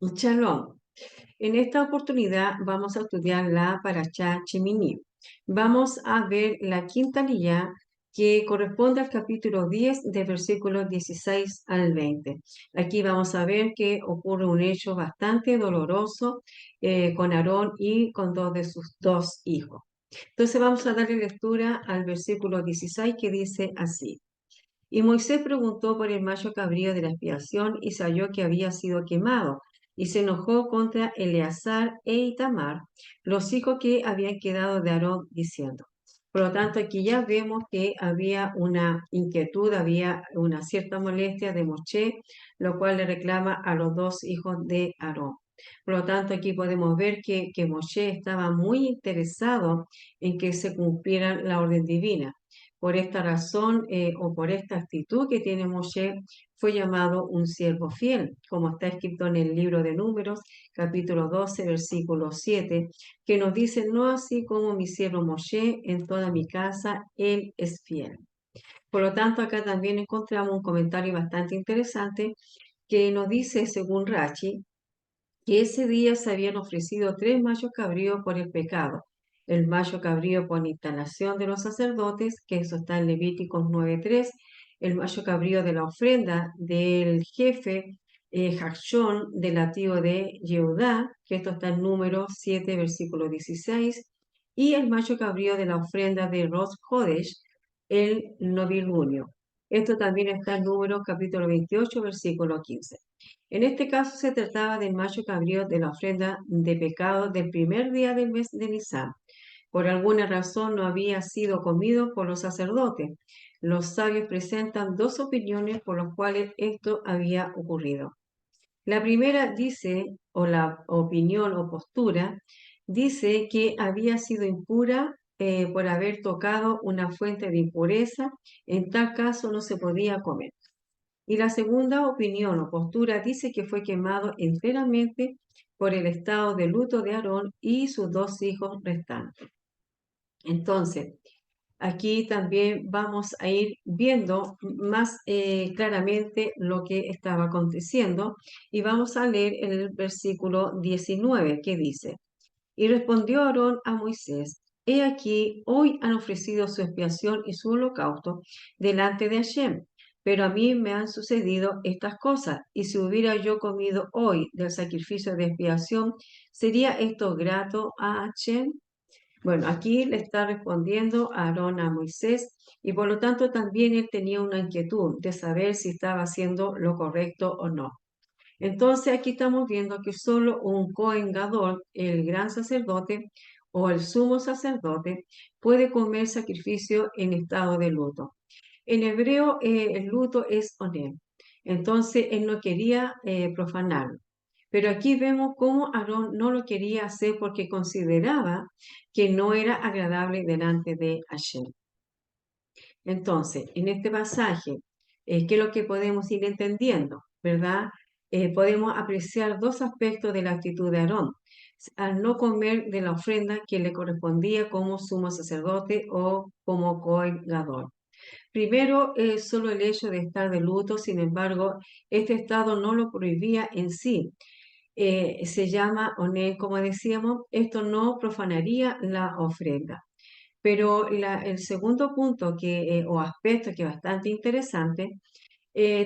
Shalom. En esta oportunidad vamos a estudiar la Parashá Shemini. Vamos a ver la quinta liyá que corresponde al capítulo 10 de versículos 16 al 20. Aquí vamos a ver que ocurre un hecho bastante doloroso con Aarón y con dos de sus dos hijos. Entonces vamos a darle lectura al versículo 16 que dice así. Y Moisés preguntó por el macho cabrío de la expiación y se halló que había sido quemado. Y se enojó contra Eleazar e Itamar, los hijos que habían quedado de Aarón, diciendo. Por lo tanto, aquí ya vemos que había una inquietud, había una cierta molestia de Moshe, lo cual le reclama a los dos hijos de Aarón. Por lo tanto, aquí podemos ver que Moshe estaba muy interesado en que se cumpliera la orden divina. Por esta razón o por esta actitud que tiene Moshe, fue llamado un siervo fiel, como está escrito en el libro de Números, capítulo 12, versículo 7, que nos dice, no así como mi siervo Moshe, en toda mi casa, él es fiel. Por lo tanto, acá también encontramos un comentario bastante interesante que nos dice, según Rachi, que ese día se habían ofrecido tres machos cabríos por el pecado. El macho cabrío por instalación de los sacerdotes, que eso está en Levíticos 9:3, el macho cabrío de la ofrenda del jefe Jacchón del la de Yehudá, que esto está en Números 7, versículo 16, y el macho cabrío de la ofrenda de Rosh Hodesh, el novilunio. Esto también está en Números capítulo 28, versículo 15. En este caso se trataba del macho cabrío de la ofrenda de pecado del primer día del mes de Nisan. Por alguna razón no había sido comido por los sacerdotes. Los sabios presentan dos opiniones por las cuales esto había ocurrido. La primera dice, o la opinión o postura, dice que había sido impura por haber tocado una fuente de impureza. En tal caso no se podía comer. Y la segunda opinión o postura dice que fue quemado enteramente por el estado de luto de Aarón y sus dos hijos restantes. Entonces, aquí también vamos a ir viendo más claramente lo que estaba aconteciendo y vamos a leer el versículo 19 que dice, y respondió Aarón a Moisés, he aquí, hoy han ofrecido su expiación y su holocausto delante de Hashem, pero a mí me han sucedido estas cosas, y si hubiera yo comido hoy del sacrificio de expiación, ¿sería esto grato a Hashem? Bueno, aquí le está respondiendo Aarón a Moisés, y por lo tanto también él tenía una inquietud de saber si estaba haciendo lo correcto o no. Entonces aquí estamos viendo que solo un Cohen Gadol, el gran sacerdote o el sumo sacerdote, puede comer sacrificio en estado de luto. En hebreo el luto es onel. Entonces él no quería profanarlo. Pero aquí vemos cómo Aarón no lo quería hacer porque consideraba que no era agradable delante de Hashem. Entonces, en este pasaje, ¿qué es lo que podemos ir entendiendo? ¿Verdad? Podemos apreciar dos aspectos de la actitud de Aarón. Al no comer de la ofrenda que le correspondía como sumo sacerdote o como Cohen Gadol. Primero, solo el hecho de estar de luto, sin embargo, este estado no lo prohibía en sí. Se llama oné, como decíamos, esto no profanaría la ofrenda. Pero el segundo punto o aspecto que es bastante interesante,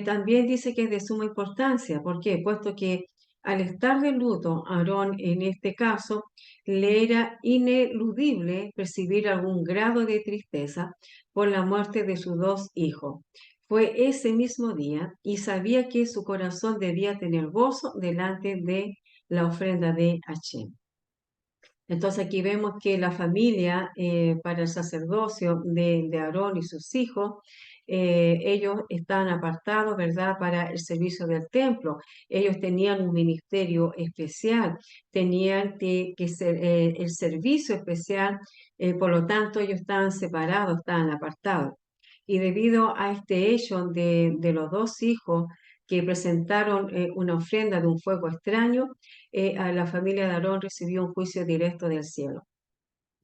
también dice que es de suma importancia. ¿Por qué? Puesto que al estar de luto, Aarón en este caso, le era ineludible percibir algún grado de tristeza por la muerte de sus dos hijos. Fue ese mismo día y sabía que su corazón debía tener gozo delante de la ofrenda de Hashem. Entonces aquí vemos que la familia para el sacerdocio de Aarón y sus hijos, ellos estaban apartados, ¿verdad?, para el servicio del templo. Ellos tenían un ministerio especial, tenían que ser el servicio especial, por lo tanto ellos estaban separados, estaban apartados. Y debido a este hecho de los dos hijos que presentaron una ofrenda de un fuego extraño, a la familia de Aarón recibió un juicio directo del cielo.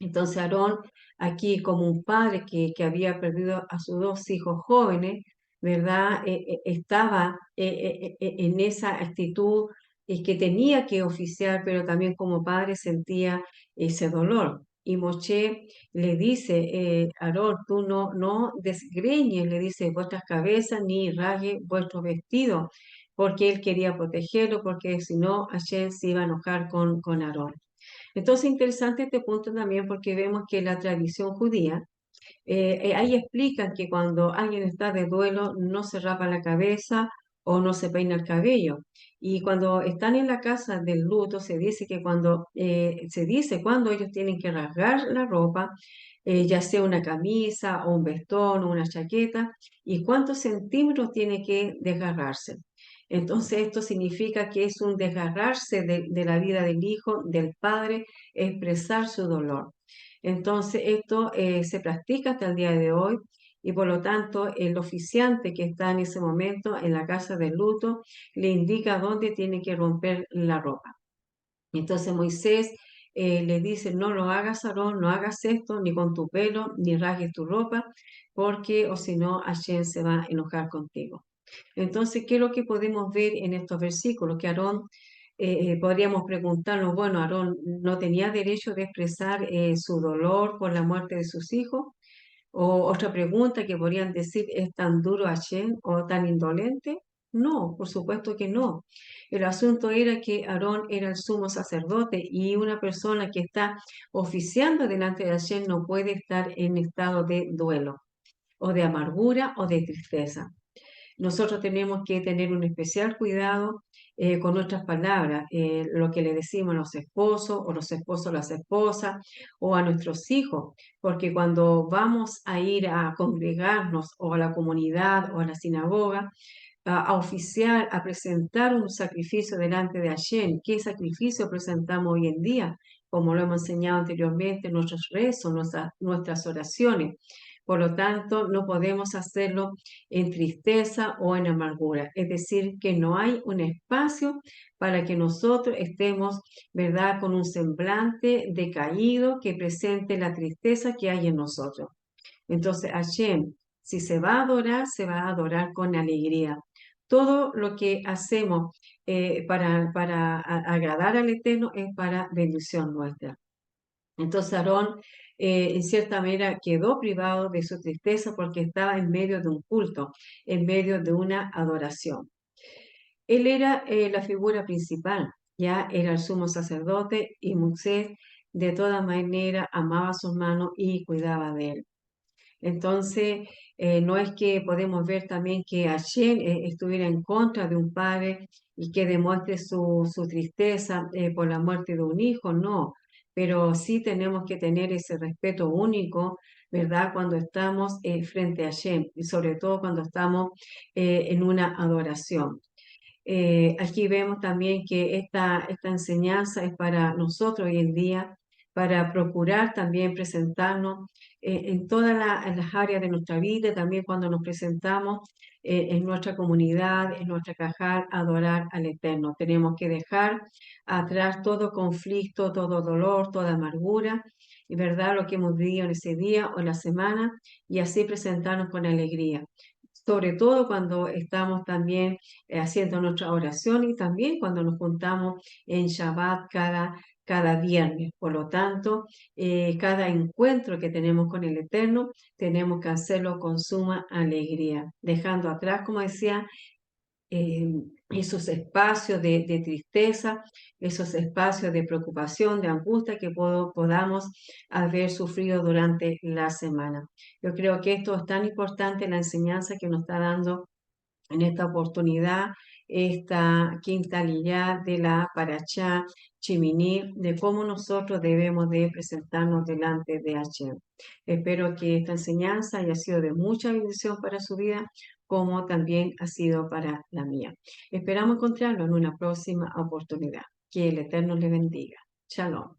Entonces Aarón, aquí como un padre que había perdido a sus dos hijos jóvenes, ¿verdad? Estaba en esa actitud y que tenía que oficiar, pero también como padre sentía ese dolor. Y Moshe le dice, Aarón, tú no desgreñes, le dice, vuestras cabezas ni rasgue vuestro vestido, porque él quería protegerlo, porque si no, Hashem se iba a enojar con Aarón. Entonces, interesante este punto también porque vemos que la tradición judía, ahí explican que cuando alguien está de duelo no se rapa la cabeza o no se peina el cabello. Y cuando están en la casa del luto, se dice que se dice cuando ellos tienen que rasgar la ropa, ya sea una camisa o un vestón o una chaqueta, y cuántos centímetros tiene que desgarrarse. Entonces, esto significa que es un desgarrarse de la vida del hijo, del padre, expresar su dolor. Entonces, esto se practica hasta el día de hoy y por lo tanto el oficiante que está en ese momento en la casa del luto le indica dónde tiene que romper la ropa. Entonces Moisés le dice, no lo hagas, Aarón, no hagas esto, ni con tu pelo, ni rasgues tu ropa, porque o si no, Hashem se va a enojar contigo. Entonces, ¿qué es lo que podemos ver en estos versículos? Que Aarón, podríamos preguntarnos, bueno, Aarón no tenía derecho de expresar su dolor por la muerte de sus hijos. O otra pregunta que podrían decir, ¿es tan duro Hashem o tan indolente? No, por supuesto que no. El asunto era que Aarón era el sumo sacerdote y una persona que está oficiando delante de Hashem no puede estar en estado de duelo o de amargura o de tristeza. Nosotros tenemos que tener un especial cuidado con nuestras palabras, lo que le decimos a los esposos o los esposos a las esposas o a nuestros hijos, porque cuando vamos a ir a congregarnos o a la comunidad o a la sinagoga, a oficiar, a presentar un sacrificio delante de Hashem. ¿Qué sacrificio presentamos hoy en día? Como lo hemos enseñado anteriormente, nuestros rezos, nuestras oraciones. Por lo tanto, no podemos hacerlo en tristeza o en amargura. Es decir, que no hay un espacio para que nosotros estemos, ¿verdad?, con un semblante decaído que presente la tristeza que hay en nosotros. Entonces, Hashem, si se va a adorar, se va a adorar con alegría. Todo lo que hacemos para agradar al Eterno es para bendición nuestra. Entonces Aarón, en cierta manera, quedó privado de su tristeza porque estaba en medio de un culto, en medio de una adoración. Él era la figura principal, ya era el sumo sacerdote y Moisés de toda manera amaba a su hermano y cuidaba de él. Entonces, no es que podemos ver también que Hashem estuviera en contra de un padre y que demuestre su tristeza por la muerte de un hijo, no, pero sí tenemos que tener ese respeto único, ¿verdad? Cuando estamos frente a Hashem y sobre todo cuando estamos en una adoración. Aquí vemos también que esta enseñanza es para nosotros hoy en día, para procurar también presentarnos en todas en las áreas de nuestra vida, también cuando nos presentamos en nuestra comunidad, en nuestra caja, adorar al Eterno. Tenemos que dejar atrás todo conflicto, todo dolor, toda amargura, y verdad lo que hemos vivido en ese día o en la semana, y así presentarnos con alegría. Sobre todo cuando estamos también haciendo nuestra oración y también cuando nos juntamos en Shabbat cada viernes. Por lo tanto, cada encuentro que tenemos con el Eterno, tenemos que hacerlo con suma alegría, dejando atrás, como decía, eh, esos espacios de tristeza, esos espacios de preocupación, de angustia que podamos haber sufrido durante la semana. Yo creo que esto es tan importante, la enseñanza que nos está dando en esta oportunidad, esta quinta liyá de la Parashá Chiminí, de cómo nosotros debemos de presentarnos delante de Hashem. Espero que esta enseñanza haya sido de mucha bendición para su vida, como también ha sido para la mía. Esperamos encontrarlo en una próxima oportunidad. Que el Eterno le bendiga. Shalom.